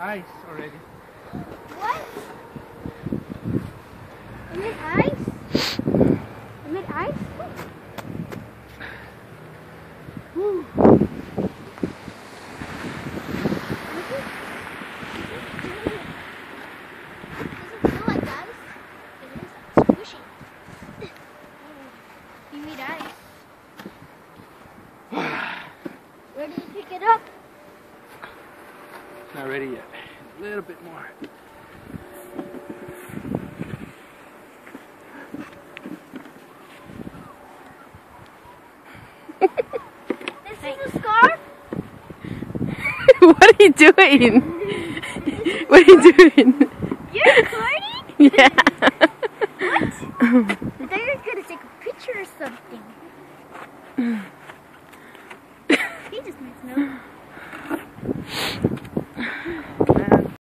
Ice already. What? You made ice? You made ice? Woo. Doesn't feel like ice. It is squishy. You made ice. Ready to pick it up? Not ready yet. A little bit more. This is a scarf? What are you doing? What are you doing? You're recording? Yeah.